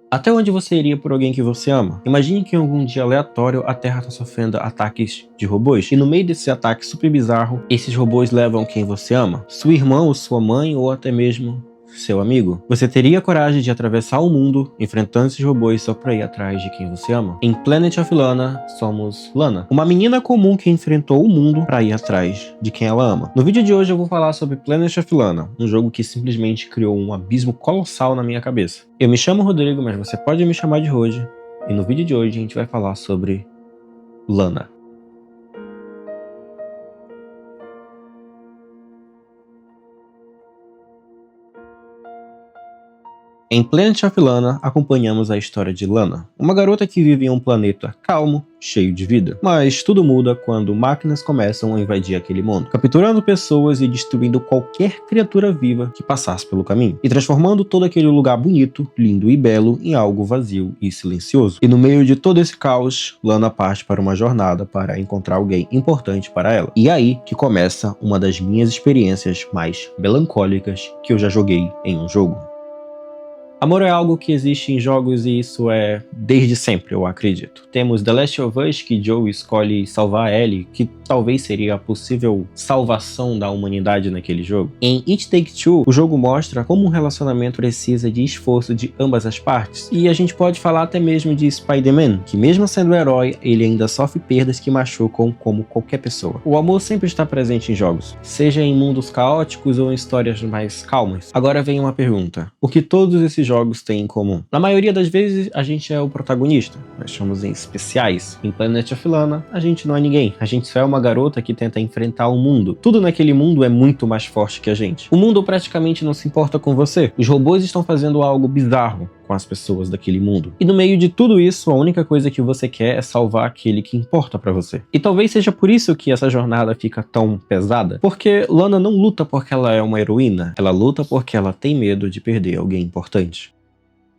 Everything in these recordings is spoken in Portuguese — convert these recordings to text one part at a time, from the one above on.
Até onde você iria por alguém que você ama? Imagine que em algum dia aleatório a Terra está sofrendo ataques de robôs, e no meio desse ataque super bizarro, esses robôs levam quem você ama, sua irmã ou sua mãe ou até mesmo seu amigo. Você teria coragem de atravessar o mundo enfrentando esses robôs só pra ir atrás de quem você ama? Em Planet of Lana, somos Lana, uma menina comum que enfrentou o mundo pra ir atrás de quem ela ama. No vídeo de hoje eu vou falar sobre Planet of Lana, um jogo que simplesmente criou um abismo colossal na minha cabeça. Eu me chamo Rodrigo, mas você pode me chamar de Rode, e no vídeo de hoje a gente vai falar sobre Lana. Em Planet of Lana, acompanhamos a história de Lana, uma garota que vive em um planeta calmo, cheio de vida. Mas tudo muda quando máquinas começam a invadir aquele mundo, capturando pessoas e destruindo qualquer criatura viva que passasse pelo caminho, e transformando todo aquele lugar bonito, lindo e belo em algo vazio e silencioso. E no meio de todo esse caos, Lana parte para uma jornada para encontrar alguém importante para ela. E é aí que começa uma das minhas experiências mais melancólicas que eu já joguei em um jogo. Amor é algo que existe em jogos e isso é desde sempre, eu acredito. Temos The Last of Us, que Joe escolhe salvar a Ellie, que talvez seria a possível salvação da humanidade naquele jogo. Em It Take-Two, o jogo mostra como um relacionamento precisa de esforço de ambas as partes. E a gente pode falar até mesmo de Spider-Man, que mesmo sendo herói, ele ainda sofre perdas que machucam como qualquer pessoa. O amor sempre está presente em jogos, seja em mundos caóticos ou em histórias mais calmas. Agora vem uma pergunta: o que todos esses jogos têm em comum? Na maioria das vezes, a gente é o protagonista. Nós somos em especiais. Em Planet of Lana, a gente não é ninguém. A gente só é uma garota que tenta enfrentar o mundo. Tudo naquele mundo é muito mais forte que a gente. O mundo praticamente não se importa com você. Os robôs estão fazendo algo bizarro com as pessoas daquele mundo. E no meio de tudo isso, a única coisa que você quer é salvar aquele que importa pra você. E talvez seja por isso que essa jornada fica tão pesada. Porque Lana não luta porque ela é uma heroína. Ela luta porque ela tem medo de perder alguém importante.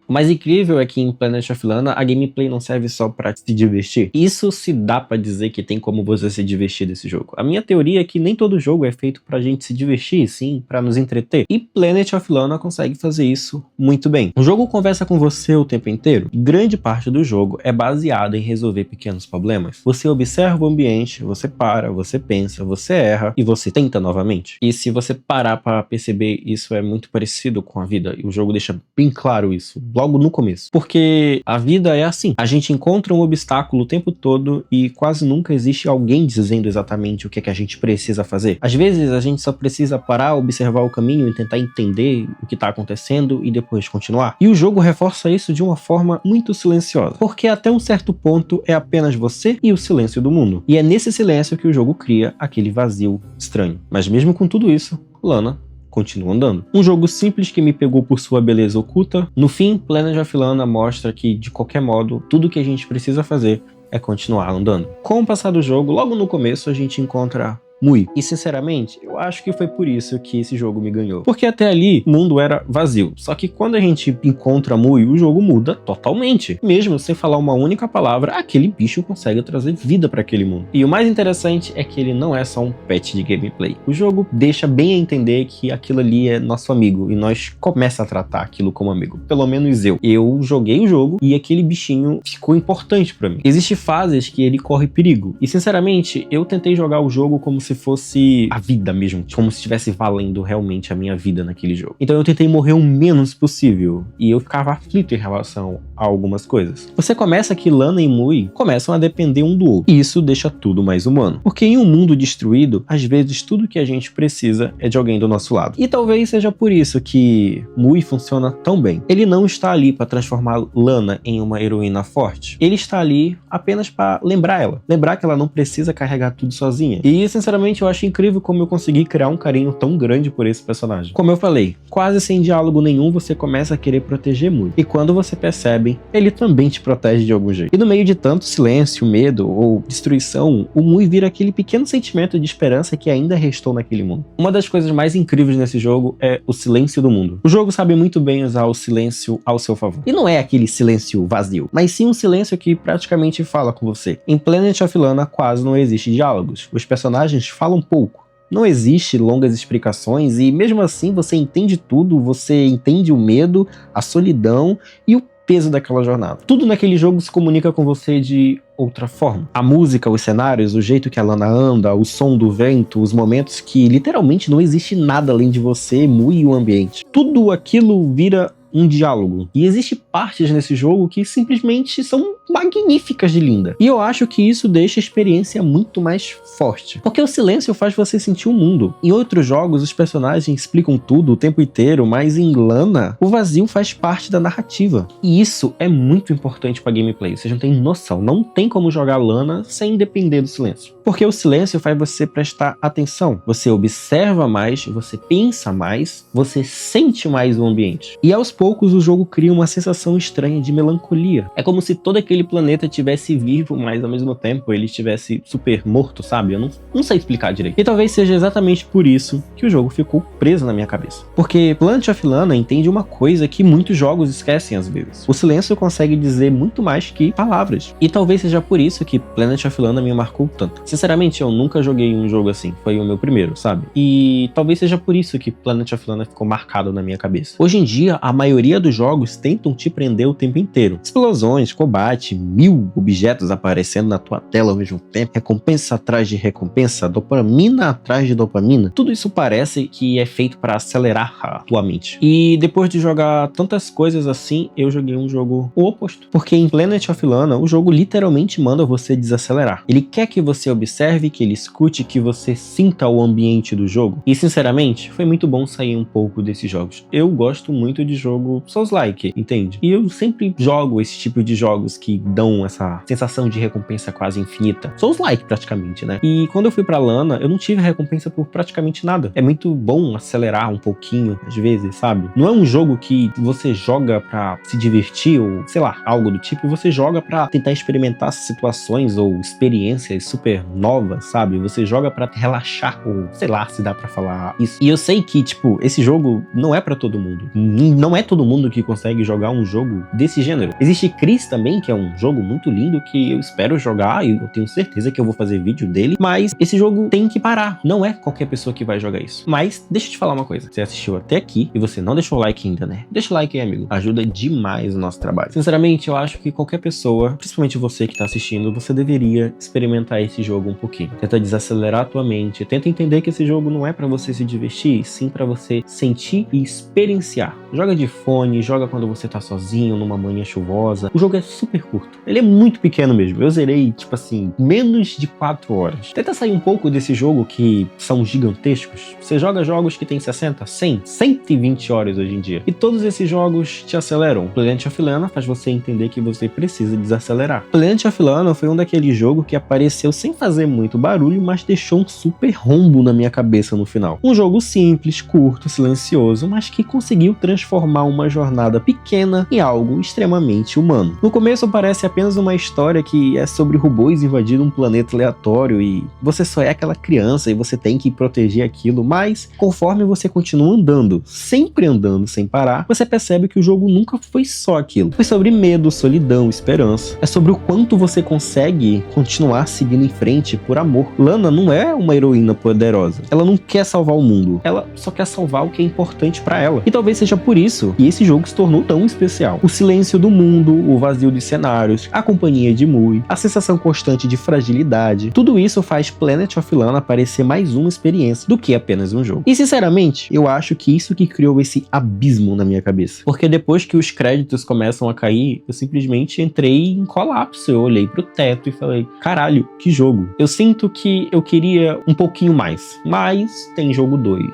O mais incrível é que em Planet of Lana a gameplay não serve só pra se divertir. Isso se dá pra dizer que tem como você se divertir desse jogo. A minha teoria é que nem todo jogo é feito pra gente se divertir, sim, pra nos entreter. E Planet of Lana consegue fazer isso muito bem. O jogo conversa com você o tempo inteiro. Grande parte do jogo é baseada em resolver pequenos problemas. Você observa o ambiente, você para, você pensa, você erra e você tenta novamente. E se você parar pra perceber, isso é muito parecido com a vida. E o jogo deixa bem claro isso logo no começo. Porque a vida é assim. A gente encontra um obstáculo o tempo todo e quase nunca existe alguém dizendo exatamente o que é que a gente precisa fazer. Às vezes a gente só precisa parar, observar o caminho e tentar entender o que está acontecendo e depois continuar. E o jogo reforça isso de uma forma muito silenciosa. Porque até um certo ponto é apenas você e o silêncio do mundo. E é nesse silêncio que o jogo cria aquele vazio estranho. Mas mesmo com tudo isso, Lana continua andando. Um jogo simples que me pegou por sua beleza oculta. No fim, Planet of Lana mostra que, de qualquer modo, tudo que a gente precisa fazer é continuar andando. Com o passar do jogo, logo no começo a gente encontra Mui. E sinceramente, eu acho que foi por isso que esse jogo me ganhou. Porque até ali, o mundo era vazio. Só que quando a gente encontra Mui, o jogo muda totalmente. Mesmo sem falar uma única palavra, aquele bicho consegue trazer vida para aquele mundo. E o mais interessante é que ele não é só um patch de gameplay. O jogo deixa bem a entender que aquilo ali é nosso amigo. E nós começa a tratar aquilo como amigo. Pelo menos eu. Eu joguei o jogo e aquele bichinho ficou importante para mim. Existem fases que ele corre perigo. E sinceramente, eu tentei jogar o jogo como se fosse a vida mesmo, como se estivesse valendo realmente a minha vida naquele jogo. Então eu tentei morrer o menos possível, e eu ficava aflito em relação a algumas coisas. Você começa que Lana e Mui começam a depender um do outro, e isso deixa tudo mais humano. Porque em um mundo destruído, às vezes tudo que a gente precisa é de alguém do nosso lado. E talvez seja por isso que Mui funciona tão bem. Ele não está ali para transformar Lana em uma heroína forte. Ele está ali apenas para lembrar ela. Lembrar que ela não precisa carregar tudo sozinha. E, sinceramente, eu acho incrível como eu consegui criar um carinho tão grande por esse personagem. Como eu falei, quase sem diálogo nenhum você começa a querer proteger Mui. E quando você percebe, ele também te protege de algum jeito. E no meio de tanto silêncio, medo ou destruição, o Mui vira aquele pequeno sentimento de esperança que ainda restou naquele mundo. Uma das coisas mais incríveis nesse jogo é o silêncio do mundo. O jogo sabe muito bem usar o silêncio ao seu favor. E não é aquele silêncio vazio, mas sim um silêncio que praticamente fala com você. Em Planet of Lana quase não existe diálogos. Os personagens falam pouco. Não existe longas explicações e mesmo assim você entende tudo, você entende o medo, a solidão e o peso daquela jornada. Tudo naquele jogo se comunica com você de outra forma. A música, os cenários, o jeito que a Lana anda, o som do vento, os momentos que literalmente não existe nada além de você, Mui e o ambiente. Tudo aquilo vira um diálogo. E existe partes nesse jogo que simplesmente são magníficas de linda. E eu acho que isso deixa a experiência muito mais forte. Porque o silêncio faz você sentir o mundo. Em outros jogos, os personagens explicam tudo o tempo inteiro, mas em Lana, o vazio faz parte da narrativa. E isso é muito importante pra gameplay. Vocês não têm noção. Não tem como jogar Lana sem depender do silêncio. Porque o silêncio faz você prestar atenção. Você observa mais, você pensa mais, você sente mais o ambiente. E aos poucos o jogo cria uma sensação estranha de melancolia. É como se todo aquele planeta estivesse vivo, mas ao mesmo tempo ele estivesse super morto, sabe? Eu não sei explicar direito. E talvez seja exatamente por isso que o jogo ficou preso na minha cabeça. Porque Planet of Lana entende uma coisa que muitos jogos esquecem às vezes. O silêncio consegue dizer muito mais que palavras. E talvez seja por isso que Planet of Lana me marcou tanto. Sinceramente, eu nunca joguei um jogo assim. Foi o meu primeiro, sabe? E talvez seja por isso que Planet of Lana ficou marcado na minha cabeça. Hoje em dia, a maioria dos jogos tentam te prender o tempo inteiro. Explosões, combate, 1000 objetos aparecendo na tua tela ao mesmo tempo, recompensa atrás de recompensa, dopamina atrás de dopamina. Tudo isso parece que é feito para acelerar a tua mente. E depois de jogar tantas coisas assim, eu joguei um jogo o oposto. Porque em Planet of Lana, o jogo literalmente manda você desacelerar. Ele quer que você observe, que ele escute, que você sinta o ambiente do jogo. E sinceramente, foi muito bom sair um pouco desses jogos. Eu gosto muito de jogo Souls-like, entende? E eu sempre jogo esse tipo de jogos que dão essa sensação de recompensa quase infinita. Souls-like praticamente, né? E quando eu fui pra Lana, eu não tive recompensa por praticamente nada. É muito bom acelerar um pouquinho, às vezes, sabe? Não é um jogo que você joga pra se divertir ou, sei lá, algo do tipo. Você joga pra tentar experimentar situações ou experiências super novas, sabe? Você joga pra relaxar ou, sei lá, se dá pra falar isso. E eu sei que, tipo, esse jogo não é pra todo mundo. Não é todo mundo que consegue jogar um jogo desse gênero. Existe Chris também, que é um jogo muito lindo que eu espero jogar e eu tenho certeza que eu vou fazer vídeo dele, mas esse jogo tem que parar. Não é qualquer pessoa que vai jogar isso. Mas deixa eu te falar uma coisa. Você assistiu até aqui e você não deixou o like ainda, né? Deixa o like aí, amigo. Ajuda demais o nosso trabalho. Sinceramente, eu acho que qualquer pessoa, principalmente você que tá assistindo, você deveria experimentar esse jogo um pouquinho. Tenta desacelerar a tua mente. Tenta entender que esse jogo não é pra você se divertir, sim pra você sentir e experienciar. Joga de fone, joga quando você tá sozinho, numa manhã chuvosa. O jogo é super curto. Ele é muito pequeno mesmo. Eu zerei, tipo assim, menos de 4 horas. Tenta sair um pouco desse jogo que são gigantescos. Você joga jogos que tem 60, 100, 120 horas hoje em dia. E todos esses jogos te aceleram. Planet of Lana faz você entender que você precisa desacelerar. Planet of Lana foi um daqueles jogos que apareceu sem fazer muito barulho, mas deixou um super rombo na minha cabeça no final. Um jogo simples, curto, silencioso, mas que conseguiu transformar uma jornada pequena em algo extremamente humano. No começo parece apenas uma história que é sobre robôs invadindo um planeta aleatório e você só é aquela criança e você tem que proteger aquilo, mas conforme você continua andando, sempre andando sem parar, você percebe que o jogo nunca foi só aquilo. Foi sobre medo, solidão, esperança. É sobre o quanto você consegue continuar seguindo em frente por amor. Lana não é uma heroína poderosa. Ela não quer salvar o mundo. Ela só quer salvar o que é importante pra ela. E talvez seja por isso que esse jogo se tornou tão especial. O silêncio do mundo, o vazio dos cenários, a companhia de Mui, a sensação constante de fragilidade, tudo isso faz Planet of Lana parecer mais uma experiência do que apenas um jogo. E sinceramente, eu acho que isso que criou esse abismo na minha cabeça. Porque depois que os créditos começam a cair, eu simplesmente entrei em colapso. Eu olhei pro teto e falei, caralho, que jogo. Eu sinto que eu queria um pouquinho mais, mas tem jogo 2.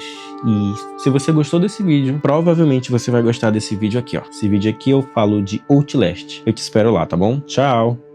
E se você gostou desse vídeo, provavelmente você vai gostar desse vídeo aqui, ó. Esse vídeo aqui eu falo de Outlast. Eu te espero lá, tá bom? Tchau!